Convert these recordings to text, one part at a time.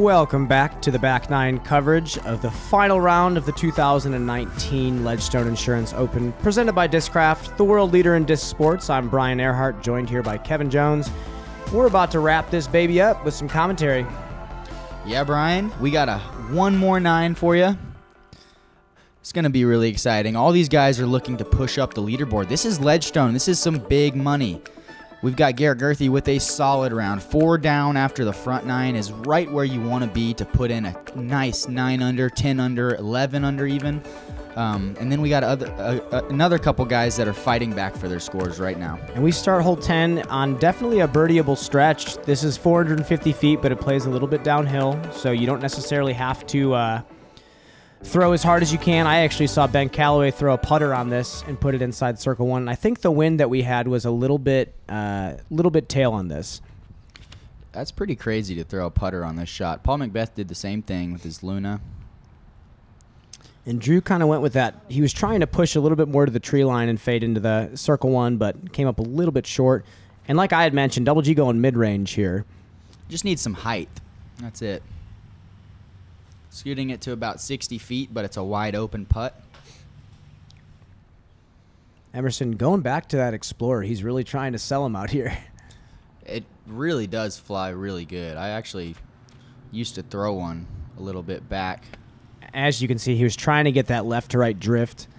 Welcome back to the Back Nine coverage of the final round of the 2019 Ledgestone Insurance Open, presented by Discraft, the world leader in disc sports. I'm Brian Earhart, joined here by Kevin Jones. We're about to wrap this baby up with some commentary. Yeah, Brian, we got one more 9 for you. It's going to be really exciting. All these guys are looking to push up the leaderboard. This is Ledgestone. This is some big money. We've got Gurthie with a solid round. 4 down after the front 9 is right where you want to be to put in a nice 9 under, 10 under, 11 under even. And then we got another couple guys that are fighting back for their scores right now. And we start hole 10 on definitely a birdieable stretch. This is 450 feet, but it plays a little bit downhill, so you don't necessarily have to throw as hard as you can. I actually saw Ben Calloway throw a putter on this and put it inside circle 1. I think the wind that we had was a little bit tail on this. That's pretty crazy to throw a putter on this shot. Paul Macbeth did the same thing with his Luna. And Drew kind of went with that. He was trying to push a little bit more to the tree line and fade into the circle 1, but came up a little bit short. And like I had mentioned, Double G going mid-range here. Just needs some height. That's it. Scooting it to about 60 feet, but it's a wide open putt. Emerson going back to that Explorer. He's really trying to sell him out here. It really does fly really good. I actually used to throw one a little bit back. As you can see, he was trying to get that left to right drift.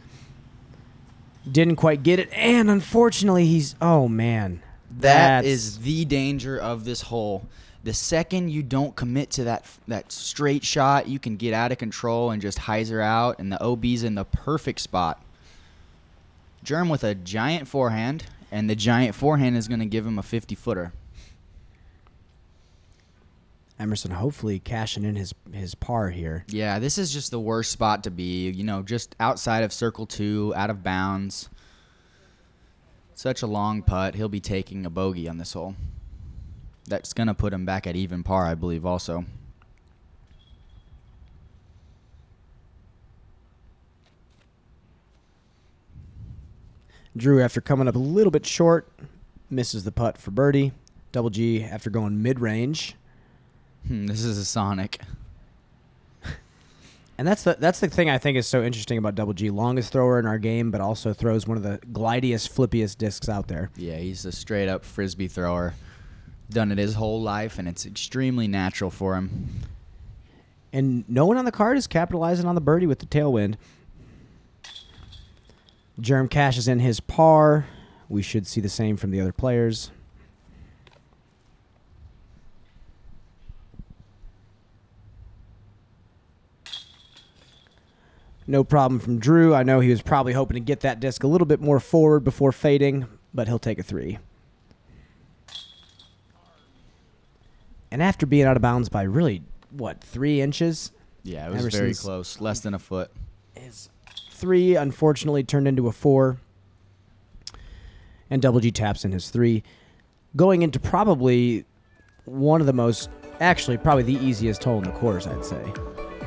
Didn't quite get it, and unfortunately he's, oh man. That is the danger of this hole. The second you don't commit to that straight shot, you can get out of control and just hyzer out, and the OB's in the perfect spot. Germ with a giant forehand, and the giant forehand is going to give him a 50-footer. Emerson hopefully cashing in his par here. Yeah, this is just the worst spot to be, you know, just outside of circle 2, out of bounds. Such a long putt. He'll be taking a bogey on this hole. That's going to put him back at even par, I believe, also. Drew, after coming up a little bit short, misses the putt for birdie. Double G, after going mid-range. This is a Sonic. And that's the thing I think is so interesting about Double G. Longest thrower in our game, but also throws one of the glidiest, flippiest discs out there. Yeah, he's a straight-up Frisbee thrower. Done it his whole life, and it's extremely natural for him. And no one on the card is capitalizing on the birdie with the tailwind. Germ cashes in his par. We should see the same from the other players. No problem from Drew. I know he was probably hoping to get that disc a little bit more forward before fading, but he'll take a 3. And after being out of bounds by really, what, 3 inches? Yeah, it was very close. Less than a foot. His 3, unfortunately, turned into a 4. And Double G taps in his 3. Going into probably one of the most, actually, probably the easiest hole in the course, I'd say.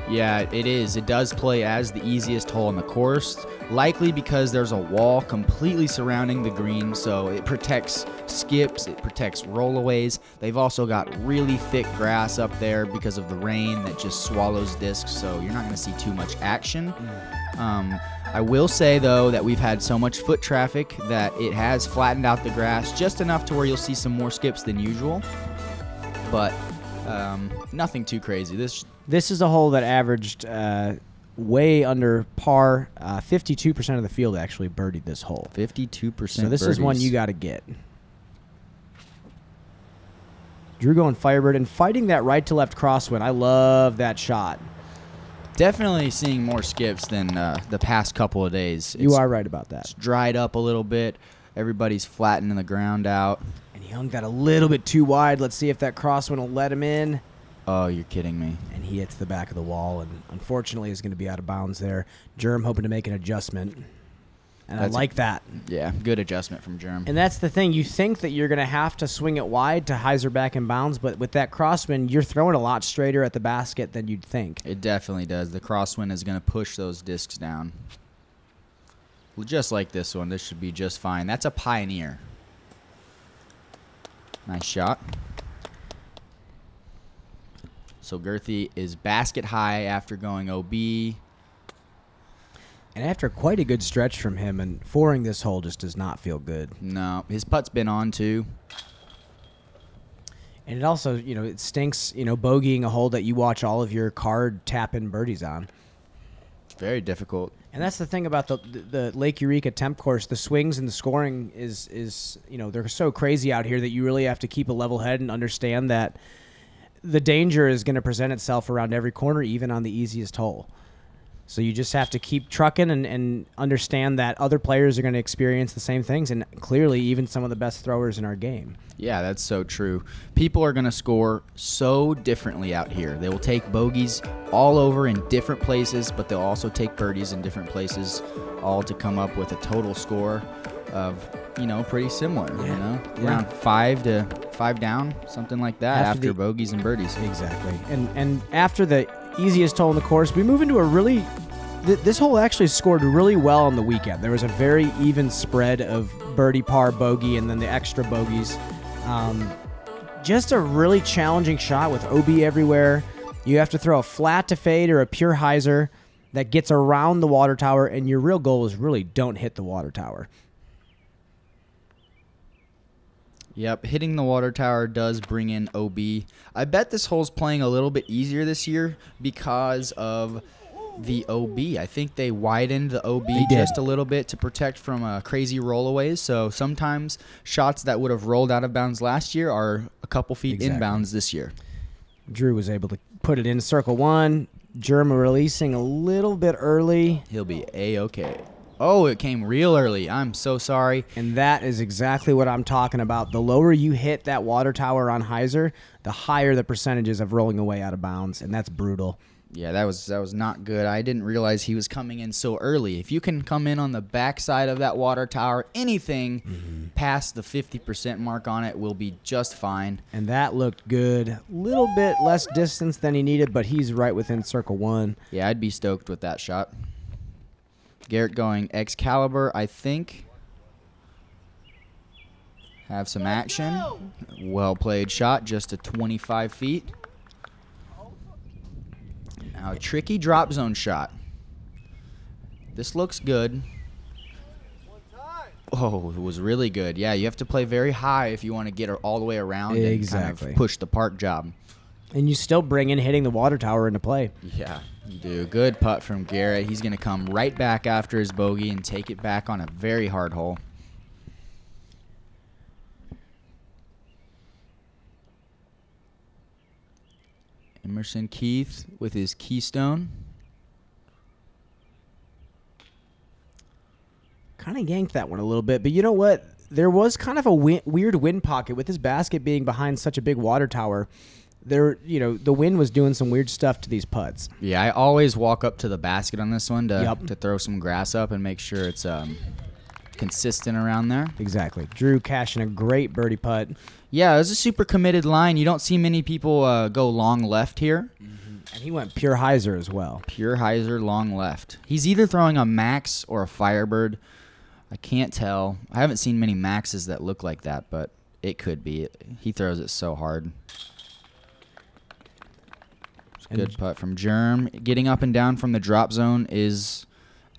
Yeah, it is. It does play as the easiest hole in the course, likely because there's a wall completely surrounding the green, so it protects skips, it protects rollaways. They've also got really thick grass up there because of the rain that just swallows discs, so you're not going to see too much action. I will say, though, that we've had so much foot traffic that it has flattened out the grass just enough to where you'll see some more skips than usual, but nothing too crazy. This is a hole that averaged way under par. 52% of the field actually birdied this hole. 52%. So this is one you got to get. Drew going Firebird and fighting that right to left crosswind. I love that shot. Definitely seeing more skips than the past couple of days. You are right about that. It's dried up a little bit. Everybody's flattening the ground out. And he hung that a little bit too wide. Let's see if that crosswind will let him in. Oh, you're kidding me. And he hits the back of the wall and unfortunately is going to be out of bounds there. Germ hoping to make an adjustment. And I like that. Yeah, good adjustment from Germ. And that's the thing. You think that you're going to have to swing it wide to hyzer back in bounds, but with that crosswind, you're throwing a lot straighter at the basket than you'd think. It definitely does. The crosswind is going to push those discs down. Just like this one. This should be just fine. That's a Pioneer. Nice shot. So Gurthie is basket high after going OB. And after quite a good stretch from him, and fouring this hole just does not feel good. No, his putt's been on too. And it also, it stinks, bogeying a hole that you watch all of your card tap-in birdies on. Very difficult. And that's the thing about the Lake Eureka temp course. The swings and the scoring is they're so crazy out here that you really have to keep a level head and understand that the danger is going to present itself around every corner, even on the easiest hole. So you just have to keep trucking and understand that other players are going to experience the same things, and clearly even some of the best throwers in our game. Yeah, that's so true. People are going to score so differently out here. They will take bogeys all over in different places, but they'll also take birdies in different places, all to come up with a total score of, pretty similar, Yeah. around 5 to 5 down, something like that after bogeys and birdies. Exactly. And after the easiest hole in the course, we move into a really this hole actually scored really well on the weekend. There was a very even spread of birdie, par, bogey, and then the extra bogeys. Just a really challenging shot with OB everywhere. You have to throw a flat to fade or a pure hyzer that gets around the water tower, and your real goal is really don't hit the water tower. Yep, hitting the water tower does bring in OB. I bet this hole's playing a little bit easier this year because of the OB. I think they widened the OB just a little bit to protect from crazy rollaways. So sometimes shots that would have rolled out of bounds last year are a couple feet inbounds this year. Drew was able to put it in circle one. Germa releasing a little bit early. He'll be A-okay. Oh, it came real early. I'm so sorry. And that is exactly what I'm talking about. The lower you hit that water tower on hyzer, the higher the percentages of rolling away out of bounds, and that's brutal. Yeah, that was not good. I didn't realize he was coming in so early. If you can come in on the backside of that water tower, anything past the 50% mark on it will be just fine. And that looked good. A little bit less distance than he needed, but he's right within circle one. Yeah, I'd be stoked with that shot. Garrett going Excalibur, I think. Have some action. Well played shot, just to 25 feet. Now a tricky drop zone shot. This looks good. Oh, it was really good. Yeah, you have to play very high if you want to get all the way around and kind of push the park job. And you still bring in hitting the water tower into play. Yeah, you do. Good putt from Garrett. He's going to come right back after his bogey and take it back on a very hard hole. Emerson Keith with his keystone. Kind of yanked that one a little bit, but you know what? There was kind of a weird wind pocket with his basket being behind such a big water tower. The wind was doing some weird stuff to these putts. Yeah, I always walk up to the basket on this one to throw some grass up and make sure it's consistent around there. Exactly. Drew cashing a great birdie putt. Yeah, it was a super committed line. You don't see many people go long left here. And he went pure hyzer as well. Pure hyzer, long left. He's either throwing a Max or a Firebird. I can't tell. I haven't seen many Maxes that look like that, but it could be. He throws it so hard. Good putt from Germ. Getting up and down from the drop zone is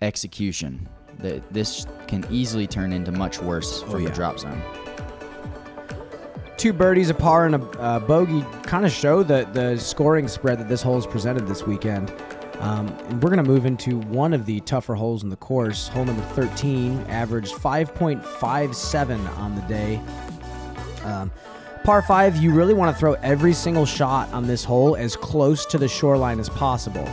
execution. This can easily turn into much worse from the drop zone. 2 birdies, a par, and a bogey kind of show the scoring spread that this hole has presented this weekend. And we're going to move into one of the tougher holes in the course. Hole number 13 averaged 5.57 on the day. Par 5, you really want to throw every single shot on this hole as close to the shoreline as possible.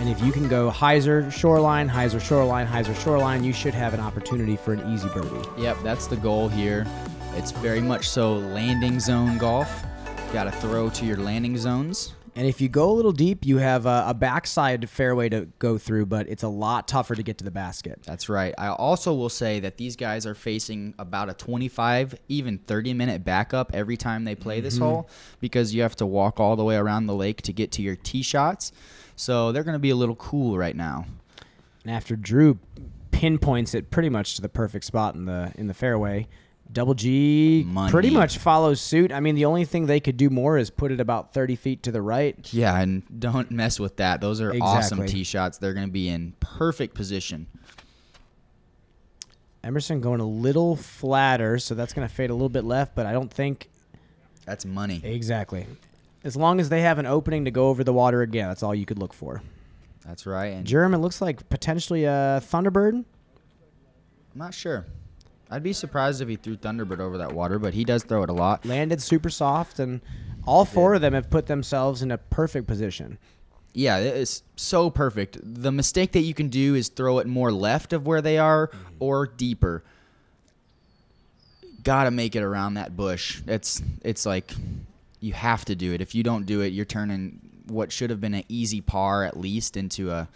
And if you can go hyzer, shoreline, hyzer, shoreline, hyzer, shoreline, you should have an opportunity for an easy birdie. Yep, that's the goal here. It's very much so landing zone golf. You got to throw to your landing zones. And if you go a little deep, you have a backside fairway to go through, but it's a lot tougher to get to the basket. That's right. I also will say that these guys are facing about a 25, even 30-minute backup every time they play this hole because you have to walk all the way around the lake to get to your tee shots. So they're going to be a little cool right now. And after Drew pinpoints it pretty much to the perfect spot in the fairway, Double G Money. pretty much follows suit. I mean, the only thing they could do more is put it about 30 feet to the right. Yeah, and don't mess with that. Those are awesome Exactly. tee shots. They're going to be in perfect position. Emerson going a little flatter, so that's going to fade a little bit left, but I don't think... That's money. Exactly. As long as they have an opening to go over the water again, that's all you could look for. That's right. And Germ, it looks like potentially a Thunderbird. I'm not sure. I'd be surprised if he threw Thunderbird over that water, but he does throw it a lot. Landed super soft, and all four of them have put themselves in a perfect position. Yeah, it's so perfect. The mistake that you can do is throw it more left of where they are or deeper. Got to make it around that bush. It's like you have to do it. If you don't do it, you're turning what should have been an easy par at least into a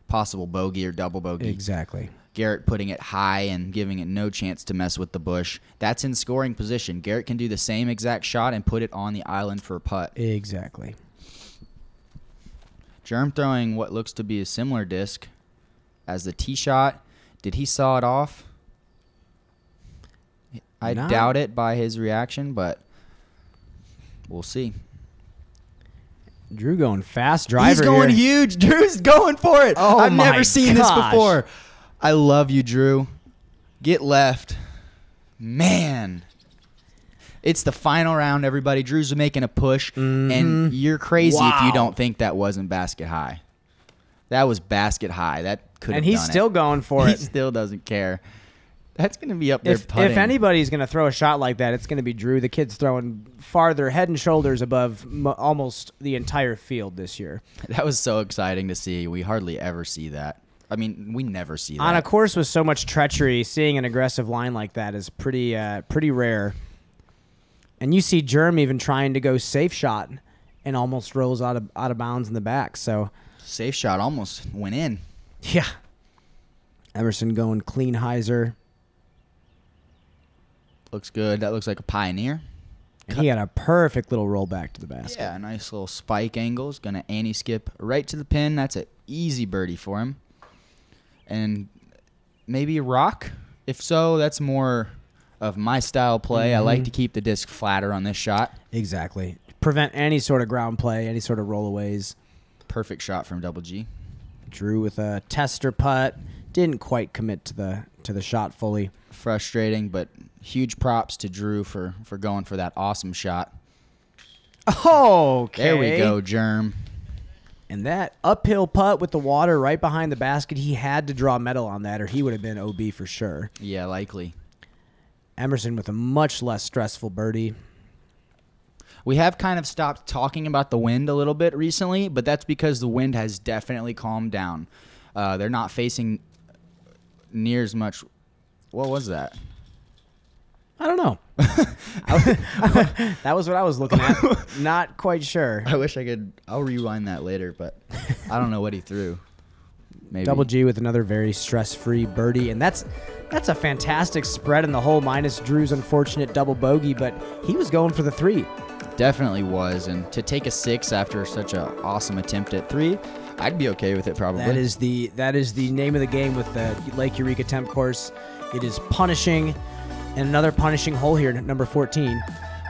possible bogey or double bogey. Exactly. Garrett putting it high and giving it no chance to mess with the bush. That's in scoring position. Garrett can do the same exact shot and put it on the island for a putt. Exactly. Germ throwing what looks to be a similar disc as the tee shot. Did he saw it off? I doubt it by his reaction, but we'll see. Drew going fast driver. He's going here. huge. Drew's going for it. Oh, I've my never seen this gosh. before. I love you, Drew. Get left. Man. It's the final round, everybody. Drew's making a push, and you're crazy if you don't think that wasn't basket high. That was basket high. That could have And done he's still it. going for He it. still doesn't care. That's going to be up there If putting. anybody's going to throw a shot like that, it's going to be Drew. The kid's throwing farther, head and shoulders above almost the entire field this year. That was so exciting to see. We hardly ever see that. I mean, we never see that. On a course with so much treachery, seeing an aggressive line like that is pretty rare. And you see Germ even trying to go safe shot and almost rolls out of bounds in the back. So Safe shot almost went in. yeah, Emerson going clean hyzer. Looks good. That looks like a Pioneer. And he got a perfect little roll back to the basket. Yeah, nice little spike angle. Is going to anti-skip right to the pin. That's an easy birdie for him. And maybe a rock. If so, that's more of my style play. I like to keep the disc flatter on this shot. Exactly. Prevent any sort of ground play, any sort of rollaways. Perfect shot from Double G. Drew with a tester putt. Didn't quite commit to the shot fully. Frustrating, but huge props to Drew for going for that awesome shot. Okay. There we go, Germ. And that uphill putt with the water right behind the basket, he had to draw metal on that or he would have been OB for sure. Yeah, likely. Emerson with a much less stressful birdie. We have kind of stopped talking about the wind a little bit recently, but that's because the wind has definitely calmed down. They're not facing near as much. What was that? I don't know. That was what I was looking at. Not quite sure. I wish I could. I'll rewind that later, but I don't know what he threw. Maybe. Double G with another very stress-free birdie, and that's a fantastic spread in the hole minus Drew's unfortunate double bogey, but he was going for the 3. Definitely was, and to take a 6 after such an awesome attempt at 3, I'd be okay with it probably. That is the name of the game with the Lake Eureka Temp course. It is punishing, and another punishing hole here, number 14.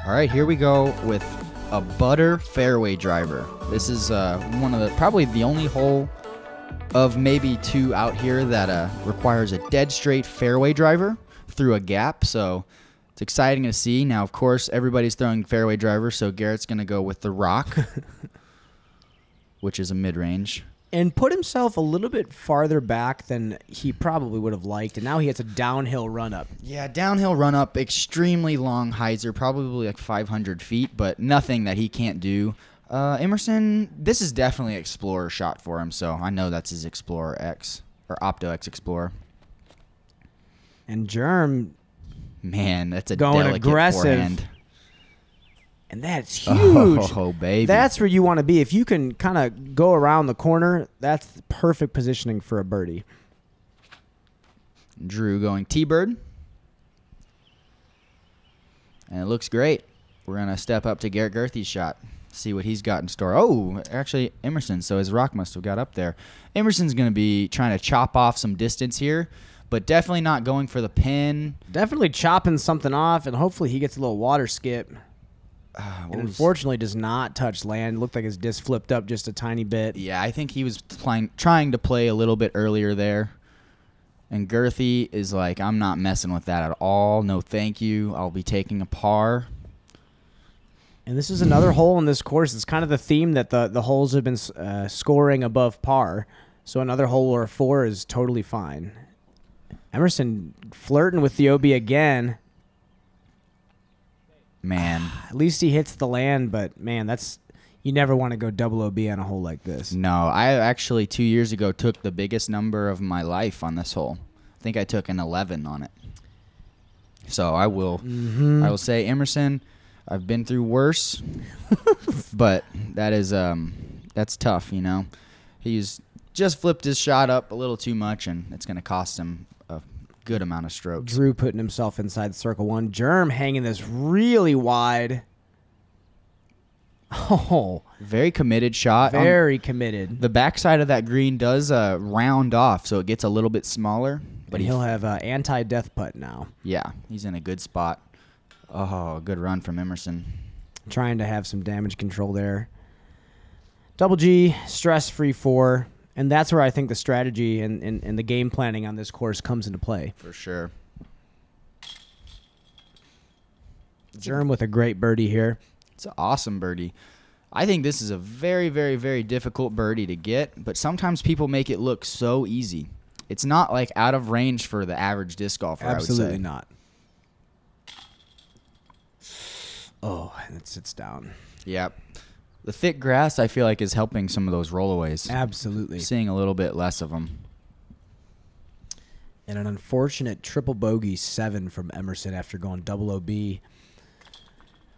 All right, here we go with a butter fairway driver. This is one of the probably the only hole of maybe 2 out here that requires a dead straight fairway driver through a gap. So it's exciting to see. Now, of course, everybody's throwing fairway driver, so Garrett's going to go with the rock, which is a mid-range. And put himself a little bit farther back than he probably would have liked, and now he has a downhill run-up. Yeah, downhill run-up, extremely long hyzer, probably like 500 feet, but nothing that he can't do. Emerson, this is definitely an Explorer shot for him, so I know that's his Explorer X, or Opto X Explorer. And Germ Man, that's a going delicate aggressive. forehand. And that's huge. Oh, baby. That's where you want to be. If you can kind of go around the corner, that's the perfect positioning for a birdie. Drew going T-bird. And it looks great. We're going to step up to Garrett Gurthie's shot, see what he's got in store. Oh, actually, Emerson, so his rock must have got up there. Emerson's going to be trying to chop off some distance here, but definitely not going for the pin. Definitely chopping something off, and hopefully he gets a little water skip. And unfortunately does not touch land. Looked like his disc flipped up just a tiny bit. Yeah, I think he was trying to play a little bit earlier there. And Gurthie is like, I'm not messing with that at all. No, thank you. I'll be taking a par. And this is another hole in this course. It's kind of the theme that the holes have been scoring above par. So another hole or a 4 is totally fine. Emerson flirting with the OB again. Man. At least he hits the land, but, man, you never want to go double OB on a hole like this. No, I actually 2 years ago took the biggest number of my life on this hole. I think I took an 11 on it. So I will say, Emerson, I've been through worse, but that's tough, you know. He's just flipped his shot up a little too much, and it's going to cost him a good amount of strokes. Drew putting himself inside circle 1. Germ hanging this really wide. Oh. Very committed shot. Very committed. The backside of that green does round off, so it gets a little bit smaller. But he'll have anti-death putt now. Yeah, he's in a good spot. Oh, good run from Emerson. Trying to have some damage control there. Double G, stress-free 4. And that's where I think the strategy and the game planning on this course comes into play. For sure. Germ with a great birdie here. It's an awesome birdie. I think this is a very, very, very difficult birdie to get, but sometimes people make it look so easy. It's not like out of range for the average disc golfer, Absolutely I would say. Not. Oh, and it sits down. Yep. The thick grass, I feel like, is helping some of those rollaways. Absolutely. Seeing a little bit less of them. And an unfortunate triple bogey 7 from Emerson after going double OB.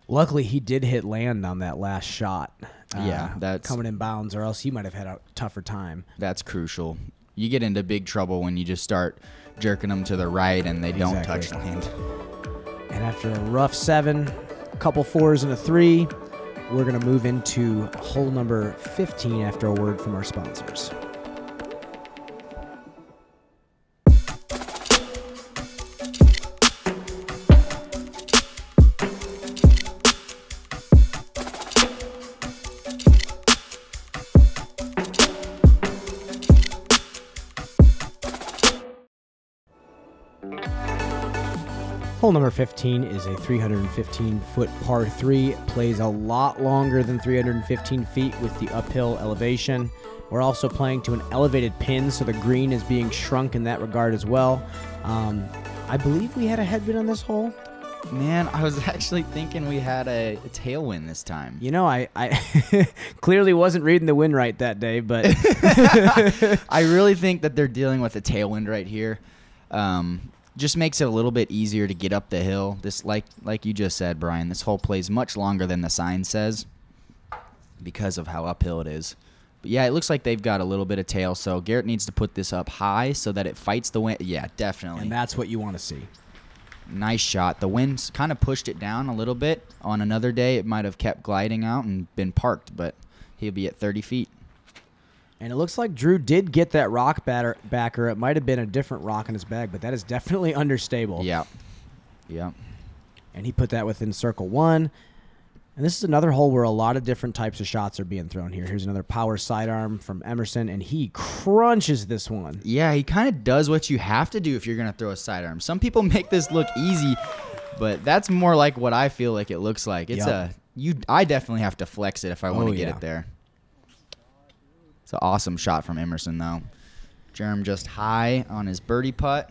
Luckily, he did hit land on that last shot. Yeah, that's coming in bounds, or else he might have had a tougher time. That's crucial. You get into big trouble when you just start jerking them to the right and they don't touch land. And after a rough 7, a couple 4s and a 3, we're going to move into hole number 15 after a word from our sponsors. Hole number 15 is a 315-foot par 3. It plays a lot longer than 315 feet with the uphill elevation. We're also playing to an elevated pin, so the green is being shrunk in that regard as well. I believe we had a headwind on this hole. Man, I was actually thinking we had a tailwind this time. You know, I clearly wasn't reading the wind right that day, but I really think that they're dealing with a tailwind right here. Just makes it a little bit easier to get up the hill. This, like you just said, Brian, this hole plays much longer than the sign says because of how uphill it is. But yeah, it looks like they've got a little bit of tail, so Garrett needs to put this up high so that it fights the wind. Yeah, definitely. And that's what you want to see. Nice shot. The wind's kind of pushed it down a little bit. On another day, it might have kept gliding out and been parked, but he'll be at 30 feet. And it looks like Drew did get that rock backer. It might have been a different rock in his bag, but that is definitely understable. Yeah. Yeah. And he put that within circle 1. And this is another hole where a lot of different types of shots are being thrown here. Here's another power sidearm from Emerson, and he crunches this one. Yeah, he kind of does what you have to do if you're going to throw a sidearm. Some people make this look easy, but that's more like what I feel like it looks like. It's I definitely have to flex it if I want to get it there. It's an awesome shot from Emerson, though. Germ just high on his birdie putt.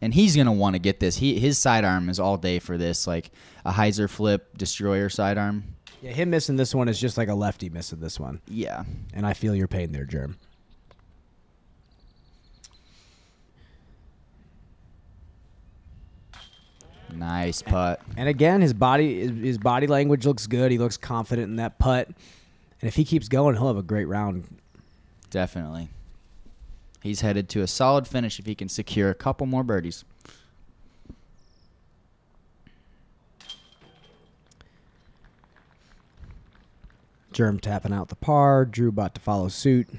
And he's going to want to get this. His sidearm is all day for this, like a hyzer flip destroyer sidearm. Yeah, him missing this one is just like a lefty missing this one. Yeah. And I feel your pain there, Germ. Nice putt. And again, his body language looks good. He looks confident in that putt. And if he keeps going, he'll have a great round. Definitely. He's headed to a solid finish if he can secure a couple more birdies. Germ tapping out the par. Drew about to follow suit.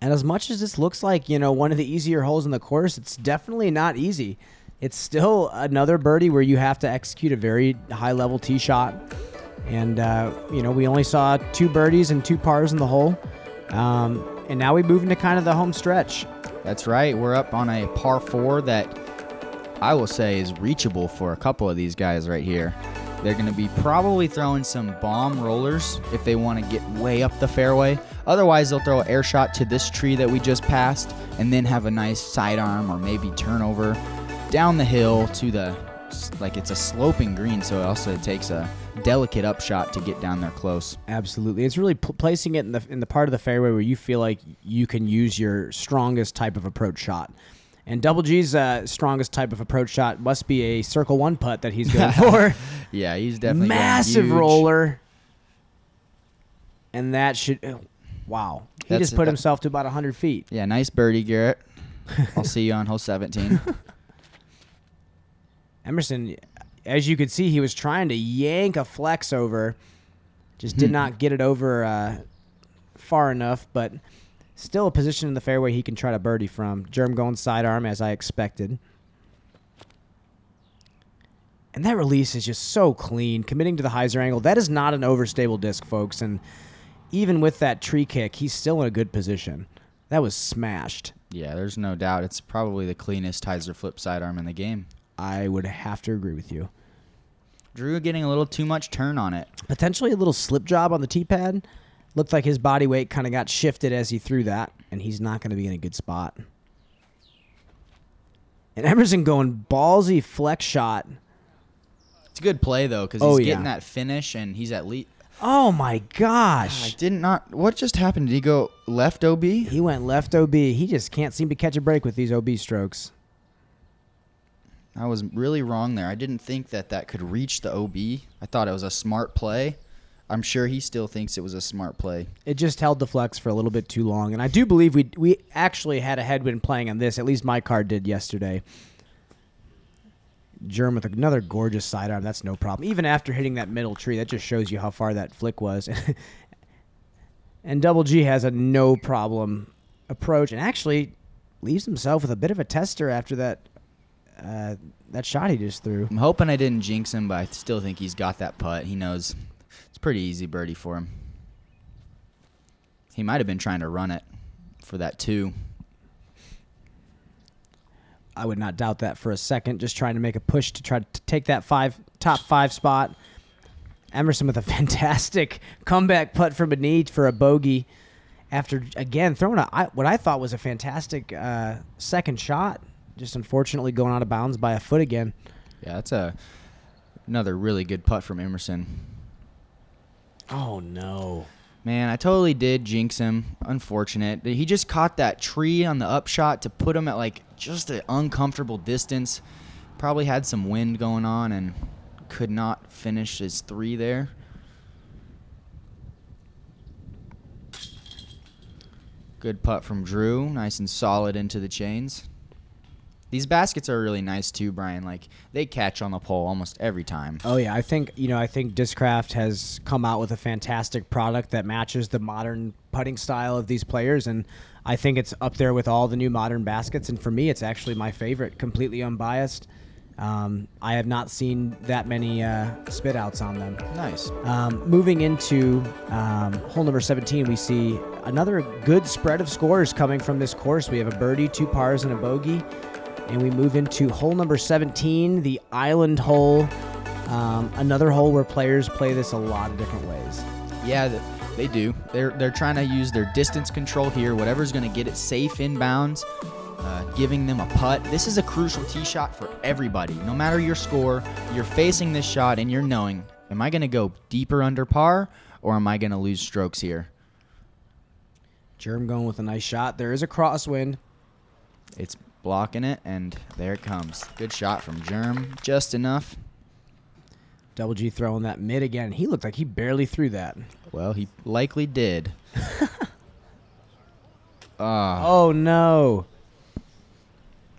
And as much as this looks like, one of the easier holes in the course, it's definitely not easy. It's still another birdie where you have to execute a very high-level tee shot. And, we only saw 2 birdies and 2 pars in the hole. And now we move into kind of the home stretch. That's right. We're up on a par 4 that I will say is reachable for a couple of these guys right here. They're going to be probably throwing some bomb rollers if they want to get way up the fairway. Otherwise, they'll throw an air shot to this tree that we just passed and then have a nice sidearm or maybe turnover down the hill to the, like it's a sloping green, so it takes a delicate upshot to get down there close. Absolutely. It's really placing it in the part of the fairway where you feel like you can use your strongest type of approach shot. And Double G's strongest type of approach shot must be a circle 1 putt that he's going for. Yeah, he's definitely massive huge roller. And that should... Wow. He just put himself to about 100 feet. Yeah, nice birdie, Garrett. I'll see you on hole 17. Emerson, as you could see, he was trying to yank a flex over. Just did not get it over far enough, but still a position in the fairway he can try to birdie from. Germ going sidearm, as I expected. And that release is just so clean, committing to the hyzer angle. That is not an overstable disc, folks, and even with that tree kick, he's still in a good position. That was smashed. Yeah, there's no doubt. It's probably the cleanest hyzer flip sidearm in the game. I would have to agree with you. Drew getting a little too much turn on it. Potentially a little slip job on the tee pad. Looked like his body weight kind of got shifted as he threw that, and he's not going to be in a good spot. And Emerson going ballsy flex shot. It's a good play, though, because he's getting that finish, and he's at least... Oh, my gosh. I did not... What just happened? Did he go left OB? He went left OB. He just can't seem to catch a break with these OB strokes. I was really wrong there. I didn't think that could reach the OB. I thought it was a smart play. I'm sure he still thinks it was a smart play. It just held the flex for a little bit too long. And I do believe we actually had a headwind playing on this. At least my card did yesterday. Germ with another gorgeous sidearm. That's no problem. Even after hitting that middle tree, that just shows you how far that flick was. And Double G has a no problem approach and actually leaves himself with a bit of a tester after that shot he just threw. I'm hoping I didn't jinx him, but I still think he's got that putt. He knows it's a pretty easy birdie for him. He might have been trying to run it for that 2. I would not doubt that for a second. Just trying to make a push to try to take that top 5 spot. Emerson with a fantastic comeback putt from beneath for a bogey after, again, throwing what I thought was a fantastic second shot. Just unfortunately going out of bounds by a foot again. Yeah, that's another really good putt from Emerson. Oh, no. Man, I totally did jinx him. Unfortunate. He just caught that tree on the upshot to put him at like just an uncomfortable distance. Probably had some wind going on and could not finish his 3 there. Good putt from Drew. Nice and solid into the chains. These baskets are really nice too, Brian. Like they catch on the pole almost every time. Oh yeah, I think Discraft has come out with a fantastic product that matches the modern putting style of these players, and I think it's up there with all the new modern baskets. And for me, it's actually my favorite, completely unbiased. I have not seen that many spit outs on them. Nice. Moving into hole number 17, we see another good spread of scores coming from this course. We have a birdie, 2 pars, and a bogey. And we move into hole number 17, the island hole. Another hole where players play this a lot of different ways. Yeah, they do. They're trying to use their distance control here. Whatever's going to get it safe inbounds, giving them a putt. This is a crucial tee shot for everybody. No matter your score, you're facing this shot and you're knowing, am I going to go deeper under par or am I going to lose strokes here? Germ going with a nice shot. There is a crosswind. It's blocking it, and there it comes. Good shot from Germ. Just enough. Double G throwing that mid again. He looked like he barely threw that. Well, he likely did. Oh, no.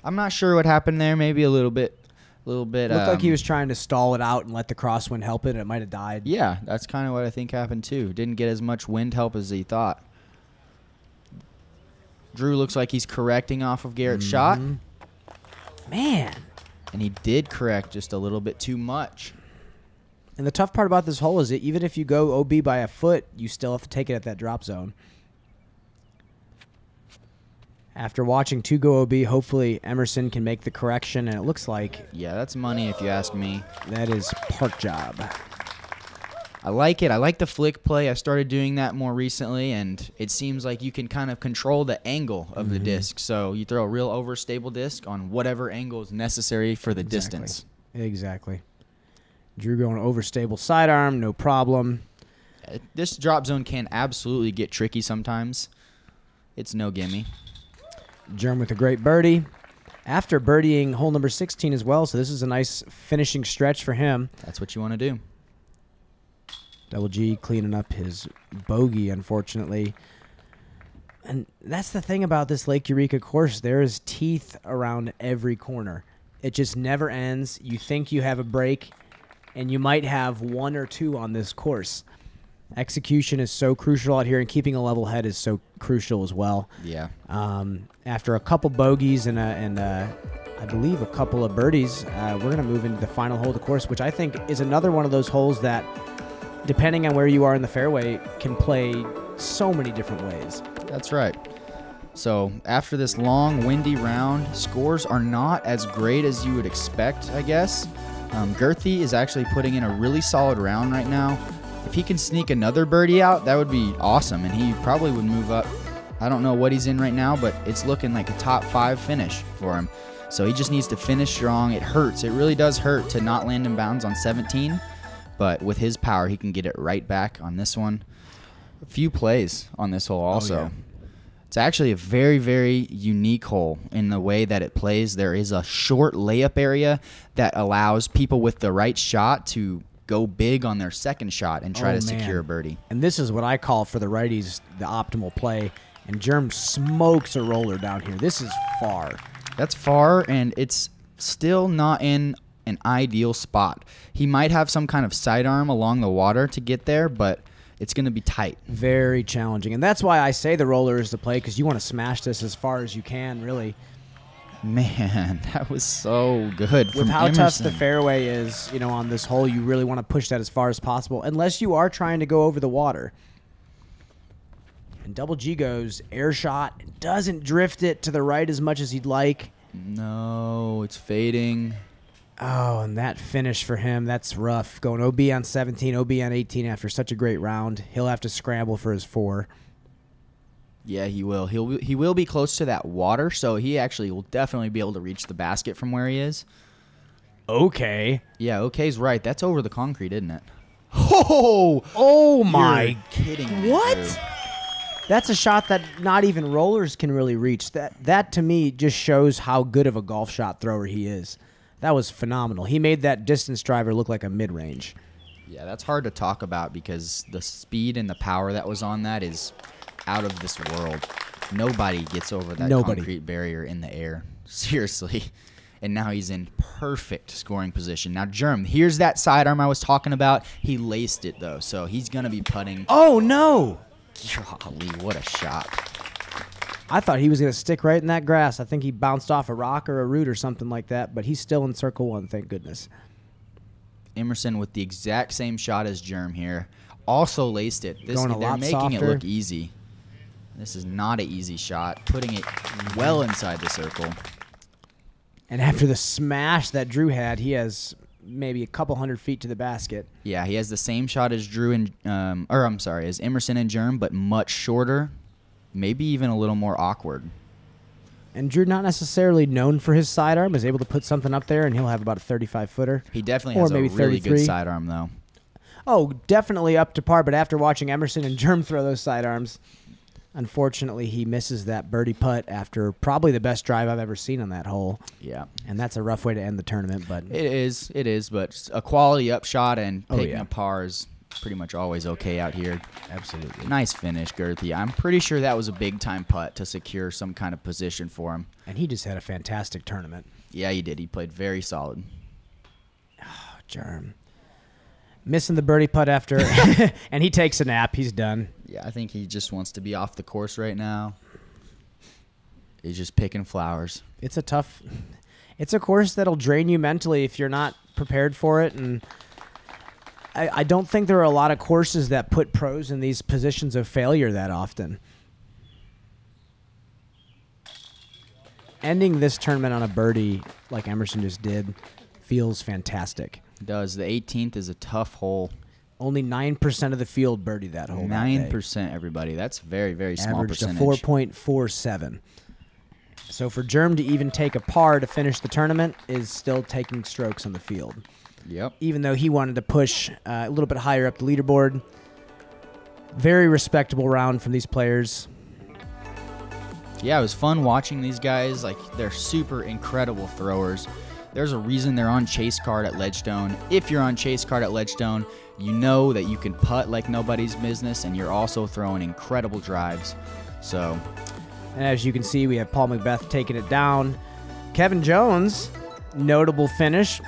I'm not sure what happened there. Maybe a little bit little bit. Looked like he was trying to stall it out and let the crosswind help it. It might have died. Yeah, that's kind of what I think happened too. Didn't get as much wind help as he thought. Drew looks like he's correcting off of Garrett's shot. Man. And he did correct just a little bit too much. And the tough part about this hole is that even if you go OB by a foot, you still have to take it at that drop zone. After watching 2 go OB, hopefully Emerson can make the correction, and it looks like... Yeah, that's money if you ask me. That is park job. I like it. I like the flick play. I started doing that more recently, and it seems like you can kind of control the angle of the disc. So you throw a real overstable disc on whatever angle is necessary for the distance. Exactly. Drew going overstable sidearm, no problem. This drop zone can absolutely get tricky sometimes. It's no gimme. Germ with a great birdie. After birdieing hole number 16 as well, so this is a nice finishing stretch for him. That's what you want to do. Double G cleaning up his bogey, unfortunately. And that's the thing about this Lake Eureka course. There is teeth around every corner. It just never ends. You think you have a break, and you might have 1 or 2 on this course. Execution is so crucial out here, and keeping a level head is so crucial as well. Yeah. After a couple bogeys and I believe a couple of birdies, we're going to move into the final hole of the course, which I think is another one of those holes that, depending on where you are in the fairway, can play so many different ways. That's right. So after this long, windy round, scores are not as great as you would expect, I guess. Gurthie is actually putting in a really solid round right now. If he can sneak another birdie out, that would be awesome, and he probably would move up. I don't know what he's in right now, but it's looking like a top 5 finish for him. So he just needs to finish strong. It hurts. It really does hurt to not land in bounds on 17, but with his power, he can get it right back on this one. A few plays on this hole also. Oh, yeah. It's actually a very, very unique hole in the way that it plays. There is a short layup area that allows people with the right shot to go big on their second shot and try to secure a birdie. And this is what I call for the righties the optimal play. And Germ smokes a roller down here. This is far. That's far, and it's still not in an ideal spot. He might have some kind of sidearm along the water to get there, but it's going to be tight. Very challenging. And that's why I say the roller is the play, because you want to smash this as far as you can, really. Man, that was so good. With how tough the fairway is, on this hole, you really want to push that as far as possible, unless you are trying to go over the water. And Double G goes air shot, doesn't drift it to the right as much as he'd like. No, it's fading. Oh, and that finish for him, that's rough. Going OB on 17, OB on 18 after such a great round. He'll have to scramble for his 4. Yeah, he will. He will be close to that water, so he actually will definitely be able to reach the basket from where he is. Okay. Yeah, okay's right. That's over the concrete, isn't it? Oh my. You're kidding me. What? Dude. That's a shot that not even rollers can really reach. That to me just shows how good of a golf shot thrower he is. That was phenomenal. He made that distance driver look like a mid-range. Yeah, that's hard to talk about because the speed and the power that was on that is out of this world. Nobody gets over that concrete barrier in the air. Seriously. And now he's in perfect scoring position. Now, Germ, here's that sidearm I was talking about. He laced it, though, so he's going to be putting. Oh, no. Golly, what a shot. I thought he was going to stick right in that grass. I think he bounced off a rock or a root or something like that, but he's still in circle 1, thank goodness. Emerson with the exact same shot as Germ here. Also laced it. They're making softer. It look easy. This is not an easy shot. Putting it well inside the circle. And after the smash that Drew had, he has maybe a couple hundred feet to the basket. Yeah, he has the same shot as Drew and as Emerson and Germ, but much shorter, maybe even a little more awkward. And Drew, not necessarily known for his sidearm, is able to put something up there, and he'll have about a 35-footer. He definitely has maybe a really 33. good sidearm, though. Oh, definitely up to par, but after watching Emerson and Germ throw those sidearms, unfortunately, he misses that birdie putt after probably the best drive I've ever seen on that hole. Yeah. And that's a rough way to end the tournament. But It is, but a quality upshot and picking a par is pretty much always okay out here. Absolutely. Nice finish, Gurthie. I'm pretty sure that was a big-time putt to secure some kind of position for him. And he just had a fantastic tournament. Yeah, he did. He played very solid. Germ. Missing the birdie putt after, and he takes a nap. He's done. Yeah, I think he just wants to be off the course right now. He's just picking flowers. It's a course that'll drain you mentally if you're not prepared for it, and I don't think there are a lot of courses that put pros in these positions of failure that often. Ending this tournament on a birdie like Emerson just did feels fantastic. It does. The 18th is a tough hole. Only 9% of the field birdied that hole. 9%, everybody. That's very, very small Averaged percentage. a 4.47. So for Germ to even take a par to finish the tournament is still taking strokes on the field. Yep. Even though he wanted to push a little bit higher up the leaderboard. Very respectable round from these players. Yeah, it was fun watching these guys. Like, they're super incredible throwers. There's a reason they're on chase card at Ledgestone. If you're on chase card at Ledgestone, you know that you can putt like nobody's business, and you're also throwing incredible drives. So, and as you can see, we have Paul McBeth taking it down. Kevin Jones, notable finish,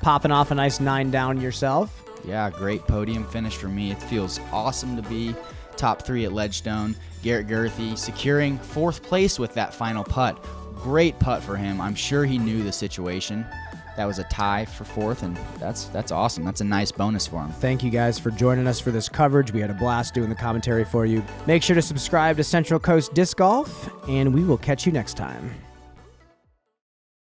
popping off a nice 9 down yourself. yeah, great podium finish for me. It feels awesome to be top 3 at Ledgestone. Garrett Gurthie securing 4th place with that final putt. Great putt for him. I'm sure he knew the situation. That was a tie for 4th, and that's awesome. That's a nice bonus for him. Thank you guys for joining us for this coverage. We had a blast doing the commentary for you. Make sure to subscribe to Central Coast Disc Golf, and we will catch you next time.